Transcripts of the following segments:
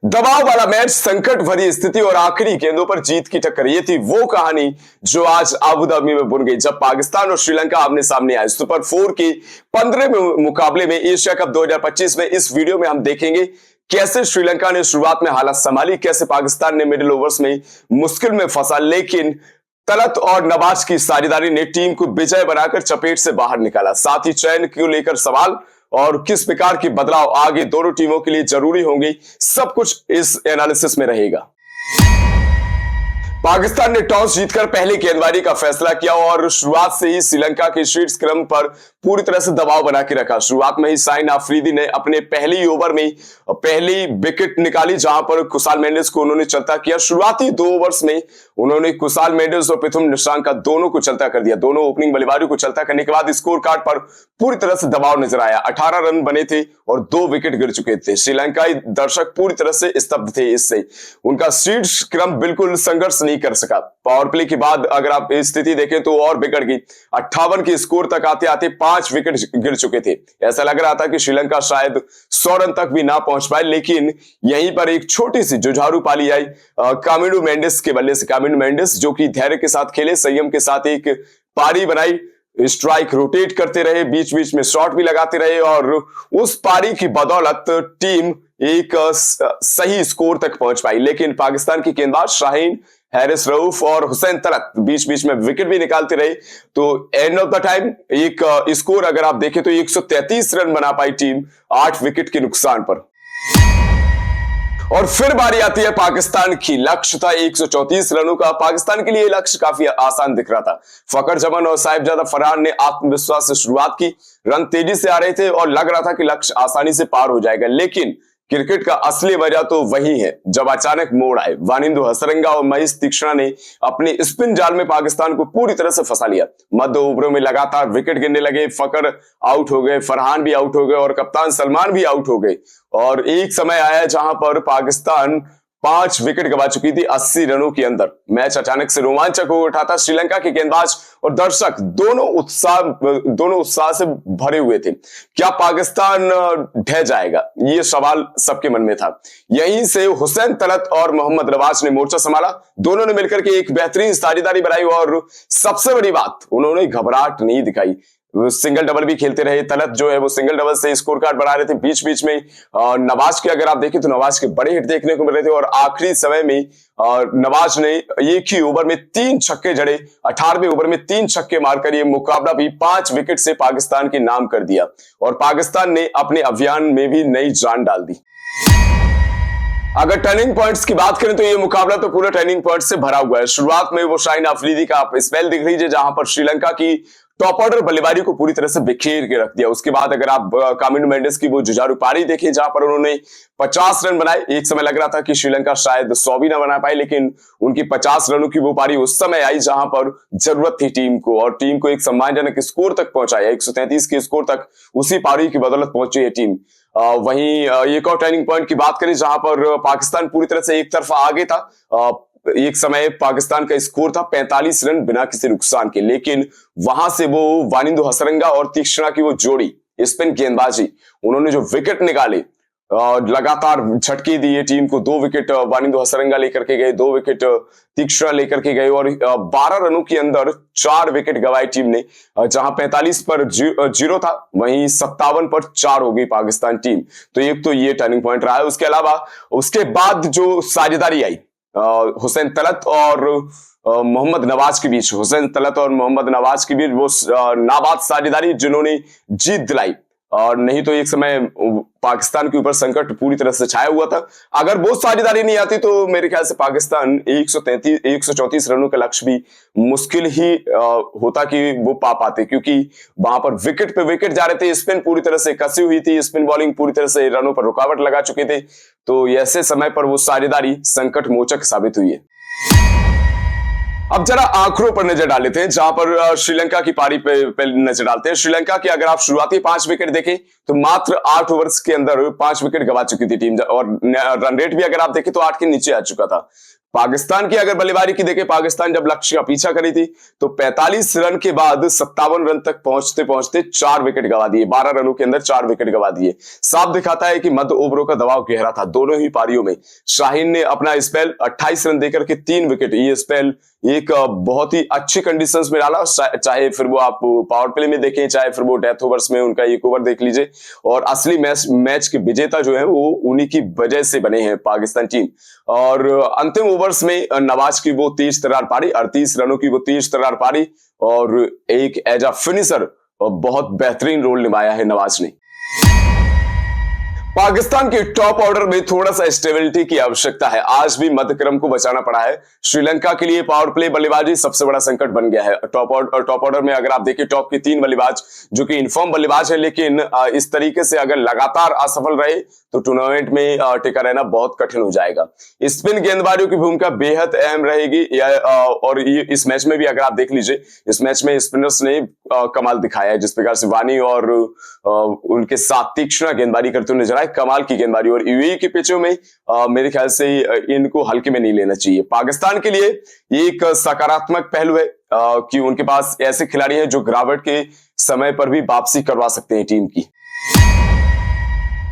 दबाव वाला मैच, संकट भरी स्थिति और आखिरी गेंदों पर जीत की टक्कर, ये थी वो कहानी जो आज अबू धाबी में बुन गई जब पाकिस्तान और श्रीलंका आमने सामने आए। सुपर 4 के 15वें मुकाबले में एशिया कप 2025 में इस वीडियो में हम देखेंगे कैसे श्रीलंका ने शुरुआत में हालात संभाली, कैसे पाकिस्तान ने मिडिल ओवर्स में मुश्किल में फंसा, लेकिन तलत और नवाज की साझेदारी ने टीम को विजय बनाकर चपेट से बाहर निकाला। साथ ही चयन को लेकर सवाल और किस प्रकार के बदलाव आगे दोनों टीमों के लिए जरूरी होंगे, सब कुछ इस एनालिसिस में रहेगा। पाकिस्तान ने टॉस जीतकर पहले गेंदबाजी का फैसला किया और शुरुआत से ही श्रीलंका के शीर्ष क्रम पर पूरी तरह से दबाव बना के रखा। शुरुआत में ही शाहीन अफरीदी ने अपने पहले ही ओवर में पहली विकेट निकाली, जहां पर कुशाल मेंडिस को उन्होंने चलता किया। शुरुआती 2 ओवर्स में उन्होंने कुशाल मेंडिस और प्रथम निशांका दोनों को चलता कर दिया। दोनों ओपनिंग बल्लेबाजों को चलता करने के बाद स्कोर कार्ड पर पूरी तरह से दबाव नजर आया। 18 रन बने थे और 2 विकेट गिर चुके थे। श्रीलंकाई दर्शक पूरी तरह से स्तब्ध थे। इससे उनका शीर्ष क्रम बिल्कुल संघर्ष नहीं कर सका। पावर प्ले के बाद अगर आप स्थिति देखें तो और बिगड़ गई। 58 के स्कोर तक आते आते 5 विकेट गिर चुके थे। ऐसा लग रहा था कि श्रीलंका शायद 100 रन तक भी ना पहुंच पाए, लेकिन यहीं पर एक छोटी सी जुझारू पाली आई कामिंडो मेंडिस के बल्ले से। कामिंडो मेंडिस जो कि धैर्य के साथ खेले, संयम के साथ एक पारी बनाई, स्ट्राइक रोटेट करते रहे, बीच बीच में शॉट भी लगाते रहे और उस पारी की बदौलत टीम एक सही स्कोर तक पहुंच पाई। लेकिन पाकिस्तान की गेंदबाज शाहीन, हैरिस रऊफ और हुसैन तलत बीच बीच में विकेट भी निकालते रहे। तो एंड ऑफ द टाइम एक स्कोर अगर आप देखें तो 133 रन बना पाई टीम 8 विकेट के नुकसान पर। और फिर बारी आती है पाकिस्तान की। लक्ष्य था 134 रनों का। पाकिस्तान के लिए लक्ष्य काफी आसान दिख रहा था। फखर जमान और साहिबजादा फरहान ने आत्मविश्वास से शुरुआत की। रन तेजी से आ रहे थे और लग रहा था कि लक्ष्य आसानी से पार हो जाएगा, लेकिन क्रिकेट का असली मजा तो वही है जब अचानक मोड़ आए। वानिंदु हसरंगा और महेश तीक्ष्णा ने अपने स्पिन जाल में पाकिस्तान को पूरी तरह से फंसा लिया। मध्य ओवरों में लगातार विकेट गिरने लगे। फखर आउट हो गए, फरहान भी आउट हो गए और कप्तान सलमान भी आउट हो गए। और एक समय आया जहां पर पाकिस्तान 5 विकेट गवा चुकी थी 80 रनों के अंदर। मैच अचानक से रोमांचक हो उठा था। श्रीलंका के गेंदबाज और दर्शक दोनों उत्साह से भरे हुए थे। क्या पाकिस्तान ढह जाएगा, ये सवाल सबके मन में था। यहीं से हुसैन तलत और मोहम्मद नवाज ने मोर्चा संभाला। दोनों ने मिलकर के एक बेहतरीन साझेदारी बनाई और सबसे बड़ी बात, उन्होंने घबराहट नहीं दिखाई। सिंगल डबल भी खेलते रहे। तलत जो है वो सिंगल डबल से स्कोर कार्ड बना रहे थे। बीच बीच में नवाज के अगर आप देखें तो नवाज के बड़े हिट देखने को मिल रहे थे और आखिरी समय में नवाज ने एक ही ओवर में 3 छक्के जड़े। 18वें ओवर में 3 छक्के मारकर ये मुकाबला भी 5 विकेट से पाकिस्तान के नाम कर दिया और पाकिस्तान ने अपने अभियान में भी नई जान डाल दी। अगर टर्निंग पॉइंट्स की बात करें तो ये मुकाबला तो पूरा टर्निंग पॉइंट से भरा हुआ है। शुरुआत में वो शाहीन अफरीदी का स्पेल दिख रही है जहां पर श्रीलंका की टॉप ऑर्डर बल्लेबाजी को पूरी तरह से बिखेर के रख दिया। उसके बाद अगर आप कामिंडो मेंडिस की वो जुझारू पारी देखें जहां पर उन्होंने 50 रन बनाए। एक समय लग रहा था कि श्रीलंका शायद 100 भी ना बना पाए, लेकिन उनकी 50 रनों की वो पारी उस समय आई जहां पर जरूरत थी टीम को, और टीम को एक सम्मानजनक स्कोर तक पहुंचाया। 133 के स्कोर तक उसी पारी की बदौलत पहुंची है टीम। वहीं एक और टर्निंग पॉइंट की बात करें जहां पर पाकिस्तान पूरी तरह से एक तरफा आगे था। एक समय पाकिस्तान का स्कोर था 45 रन बिना किसी नुकसान के, लेकिन वहां से वो वानिंदु हसरंगा और तीक्ष्णा की वो जोड़ी स्पिन गेंदबाजी, उन्होंने जो विकेट निकाले, लगातार झटके दिए टीम को। 2 विकेट वानिंदु हसरंगा लेकर के गए, 2 विकेट तीक्ष्णा लेकर के गए और 12 रनों के अंदर 4 विकेट गवाए टीम ने। जहां 45 पर 0 था, वहीं 57 पर 4 हो गई पाकिस्तान टीम। तो एक तो ये टर्निंग पॉइंट रहा है। उसके अलावा उसके बाद जो साझेदारी आई हुसैन तलत और मोहम्मद नवाज के बीच, हुसैन तलत और मोहम्मद नवाज के बीच वो नाबाद साझेदारी जिन्होंने जीत दिलाई। और नहीं तो एक समय पाकिस्तान के ऊपर संकट पूरी तरह से छाया हुआ था। अगर वो साझेदारी नहीं आती तो मेरे ख्याल से पाकिस्तान 134 रनों का लक्ष्य भी मुश्किल ही होता कि वो पा पाते, क्योंकि वहां पर विकेट पे विकेट जा रहे थे। स्पिन पूरी तरह से कसी हुई थी, स्पिन बॉलिंग पूरी तरह से रनों पर रुकावट लगा चुके थे। तो ऐसे समय पर वो साझेदारी संकट मोचक साबित हुई है। अब जरा आंकड़ों पर नजर डाल लेते हैं, जहां पर श्रीलंका की पारी पे नजर डालते हैं। श्रीलंका की अगर आप शुरुआती 5 विकेट देखें तो मात्र 8 ओवर्स के अंदर 5 विकेट गवा चुकी थी टीम और रन रेट भी अगर आप देखें तो 8 के नीचे आ चुका था। पाकिस्तान की अगर बल्लेबाजी की देखें, पाकिस्तान जब लक्ष्य का पीछा करी थी तो 45 रन के बाद 57 रन तक पहुंचते पहुंचते 4 विकेट गवा दिए, 12 रनों के अंदर 4 विकेट गवा दिए। साफ दिखाता है कि मध्य ओवरों का दबाव गहरा था दोनों ही पारियों में। शाहीन ने अपना स्पेल 28 रन देकर के 3 विकेट, ये स्पेल एक बहुत ही अच्छी कंडीशंस में डाला, चाहे फिर वो आप पावर प्ले में देखें, चाहे फिर वो डेथ ओवर्स में उनका एक ओवर देख लीजिए। और असली मैच के विजेता जो है वो उन्हीं की वजह से बने हैं पाकिस्तान टीम। और अंतिम ओवर्स में नवाज की वो 30 तरार पारी, 38 रनों की वो 30 तरार पारी, और एक एज अ फिनिशर बहुत बेहतरीन रोल निभाया है नवाज ने। पाकिस्तान के टॉप ऑर्डर में थोड़ा सा स्टेबिलिटी की आवश्यकता है। आज भी मध्य क्रम को बचाना पड़ा है। श्रीलंका के लिए पावर प्ले बल्लेबाजी सबसे बड़ा संकट बन गया है। टॉप ऑर्डर में अगर आप देखिए, टॉप के 3 बल्लेबाज जो कि इनफॉर्म बल्लेबाज है, लेकिन इस तरीके से अगर लगातार असफल रहे तो टूर्नामेंट में टिका रहना बहुत कठिन हो जाएगा। स्पिन गेंदबाजों की भूमिका बेहद अहम रहेगी। और इस मैच में भी अगर आप देख लीजिए, इस मैच में स्पिनर्स ने कमाल दिखाया है। जिस प्रकार से वानी और उनके साथ तीक्ष्ण गेंदबाजी करते हुए नजर आए, कमाल की गेंदबाजी। और यूएई के पिचों में मेरे ख्याल से इनको हल्के में नहीं लेना चाहिए। पाकिस्तान के लिए एक सकारात्मक पहलू है कि उनके पास ऐसे खिलाड़ी हैं जो गिरावट के समय पर भी वापसी करवा सकते हैं टीम की।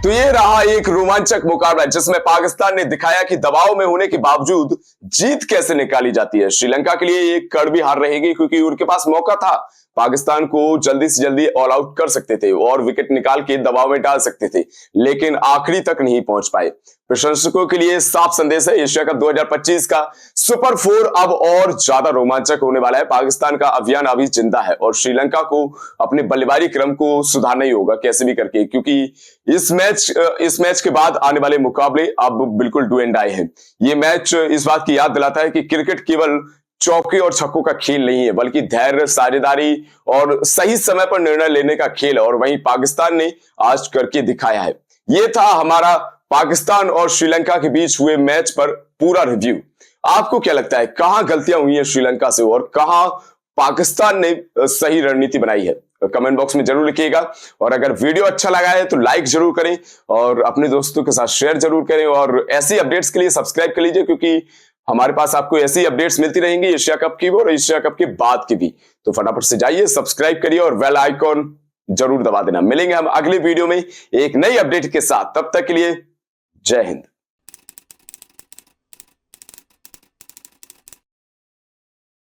तो ये रहा एक रोमांचक मुकाबला जिसमें पाकिस्तान ने दिखाया कि दबाव में होने के बावजूद जीत कैसे निकाली जाती है। श्रीलंका के लिए एक कड़वी हार रहेगी क्योंकि उनके पास मौका था, पाकिस्तान को जल्दी से जल्दी ऑल आउट कर सकते थे और विकेट निकाल के दबाव में डाल सकते थे, लेकिन आखिरी तक नहीं पहुंच पाए। प्रशंसकों के लिए साफ संदेश है, एशिया कप 2025 का सुपर 4 अब और ज्यादा रोमांचक होने वाला है। पाकिस्तान का अभियान अभी जिंदा है और श्रीलंका को अपने बल्लेबाजी क्रम को सुधारना ही होगा कैसे भी करके, क्योंकि इस मैच के बाद आने वाले मुकाबले अब बिल्कुल डू एंड डाई हैं। ये मैच इस बात की याद दिलाता है कि क्रिकेट केवल चौके और छक्कों का खेल नहीं है, बल्कि धैर्य, साझेदारी और सही समय पर निर्णय लेने का खेल है। और वहीं पाकिस्तान ने आज करके दिखाया है। ये था हमारा पाकिस्तान और श्रीलंका के बीच हुए मैच पर पूरा रिव्यू। आपको क्या लगता है, कहां गलतियां हुई हैं श्रीलंका से और कहां पाकिस्तान ने सही रणनीति बनाई है? कमेंट बॉक्स में जरूर लिखिएगा। और अगर वीडियो अच्छा लगा है तो लाइक जरूर करें और अपने दोस्तों के साथ शेयर जरूर करें। और ऐसी अपडेट्स के लिए सब्सक्राइब कर लीजिए, क्योंकि हमारे पास आपको ऐसी अपडेट्स मिलती रहेंगी एशिया कप की और एशिया कप के बाद की भी। तो फटाफट से जाइए, सब्सक्राइब करिए और बेल आइकॉन जरूर दबा देना। मिलेंगे हम अगले वीडियो में एक नई अपडेट के साथ। तब तक के लिए जय हिंद।